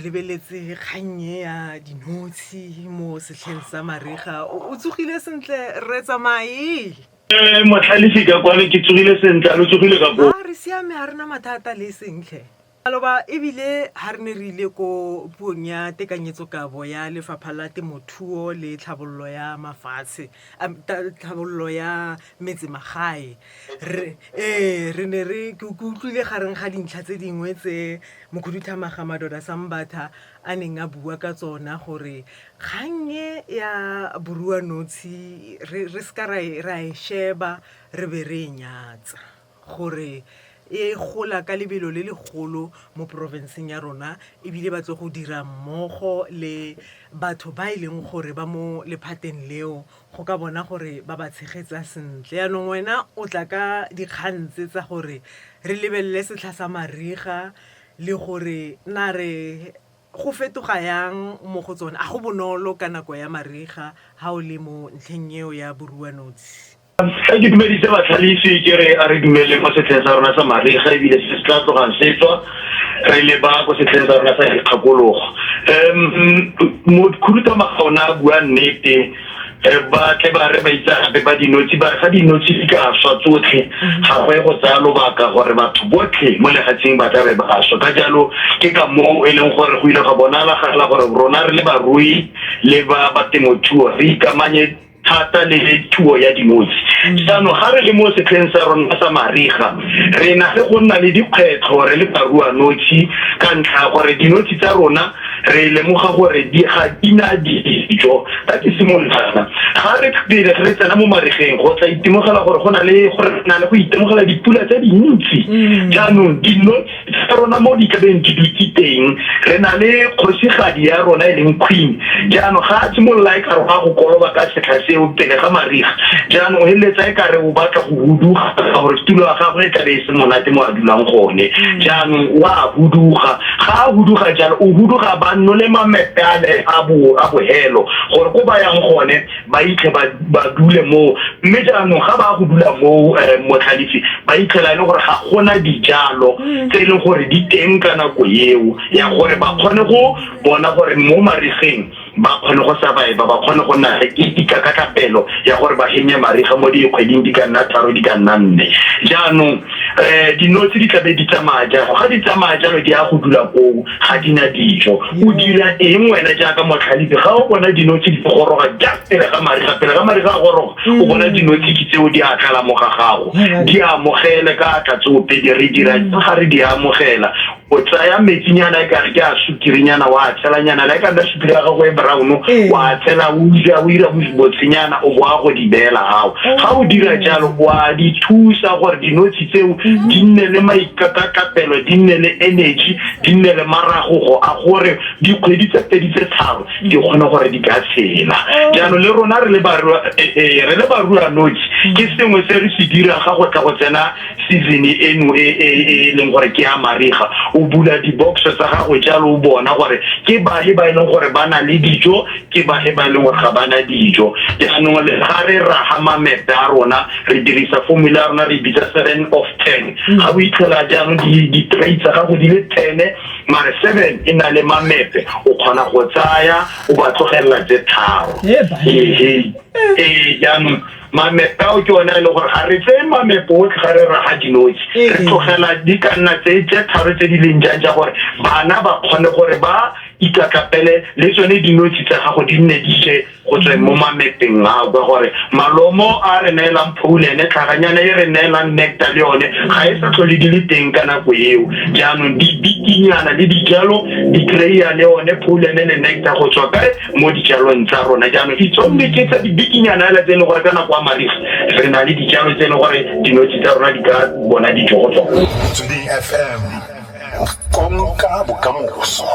lebeletse kgannye ya dinotshi mo setlheng sa mariga o tsogile sentle re tsamaye motlhalifi ka kwane ke tsogile sentle a lo tsogile ka bo re siame ha rena mathata le sentle aloba ebile ha re ne re ile ko puong ya tekanyetsokabo ya lefapha la temothuo le tlhabollo ya mafatshe tlhabollo ya metse magae re ne re ke utlwile gareng ga dintlha tse dingwe tse mokhuduthamaga Madoda Sambatha a neng a bua ka tsona gore kgannye ya boruanotshi re ska ra e sheba re be re nyatsa gore e gola ka lebelo le legolo mo provinceng ya rona ebile ba tlo go dira mmogo le batho ba ileng gore ba mo lephateng leo go ka bona gore ba ba tshegetsa sentle yaanong wena o tla ka dikgantse tsa gore re lebelele setlha sa mariga le gore na re go fetoga yang mo go tsone a go bonolo ka nako ya mariga ha o le mo ntlheng eo ya boruanotshi ke dumedise batlhalisi ke re a re dumele mo setlheng sa rona sa mariga ebile se tla tlogang setswa re leba ko setlheng sa rona sa dikgakologo mokhuduthamaga ona a bua nnete ba tle ba re ba itse ba dinotshi ba ga dinotshi di ka swa tsotlhe ga go go tsaya lobaka gore batho botlhe mo legatsheng ba tla be ba swa ka jalo ke ka moo e leng gore go ile ga bonala gala gore rona re le barui le ba temothuo re ikamanye thata le thuo ya dinotshi tsano ga re le mo setlheng sa rona sa mariga re na le go nna le dikgwetlho re le baruanotshi ka ntlha gore dinotshi tsa rona re lemoga gore di ga dina dijo ta ke simolana ga re tsena mo marigeng go tla itemogela gore go na le go itemogela dipula tse dintsi jaanong dinotshi tsa rona mo di kabeng di dutse teng re na le kgosigadi ya rona e leng queen jaanong ga simolola e ka re ga go koloba ka setlha seo pele ga mariga jaanong heletsa e ka re o batla go huduga ka gore tulo ya gagwe e tla be e se monate mo a dulang gone jaanong wa huduga ga a huduga jalo o huduga ba no le mamepe a bohelo gore ko ba yang gone ba itle ba dule mo mme jaanong ga ba go dula mo motlhalifi ba itlhela le gore ga gona dijalo tse e leng gore di teng ka nako eo ya gore ba kgone go bona gore mo marigeng ba kgone go survive ba kgone go nna le ikakatapelo ya gore ba henya mariga mo dikgweding di ka nna 3 di ka nna 4 jaanong dinotshi di tlabe di tsamaya jalo ga di tsamaya jalo di a go dula ko ga dina dijo o dira eng wena jaaka motlhalifi ga o bona dinotshi di goroga pele ga mariga a goroga o bona dinotshi ke tseo di a tlala mo ga gago di amogele ka tlatsope di re dira ga re di amogela o tsaya metsinyana e ka re ke a sukirinyana wa tshelanyana le ka nda sukiri ga go e brown wa tsela o ira botsinyana o boa go di bela hao ga o dira jalo wa di thusa gore dinotshi tseo di nne le maikakapelo di nne le energy di nne le maragogo a gore di kgwedi tse pedi tse tharo di kgone gore di ka tshela jaanong le rona re le baruanotshi ke sengwe se re se dira ga go tla go tsena season eno e leng gore ke ya mariga o bula di box tsa gago jalo o bona gore ke bahe ba ileng gore ba na le dijo ke bahe ba ileng gore ga ba na dijo jaanong le ga re raga mamepe a rona re dirisa formula rona re bitsa 7 of 10 ga o itlhela jaanong di traits tsa gago di le 10 mare 7 e na le mamepe o kgona go tsaya o ba tlogelela tse tharo jaanong mamepe ao ke ona e le gore ga re tse mamepe otlhe ga re raga dinotshi re tlogela di ka nna tse tharo tse di leng jang ja gore bana ba kgone gore ba ikakapele le tsone dinotshi tsa gago di nne di je go tswe mo mamepeng ao ka gore malomo a re neelang phoulene tlhaganyana e re neelang nectar le yone ga e sa tlhole di le teng ka nako eo jaanong di bikinyana le dijalo di kry-a le yone phoulene le nectar go tswa kae mo dijalong tsa rona jaanong itsonne ke tsa di bikinyana ele tse e leng gore ka nako ya mariga re na le dijalo tse e leng gore dinotshi tsa rona di ka bona dijo go tswa FM konka bokamoso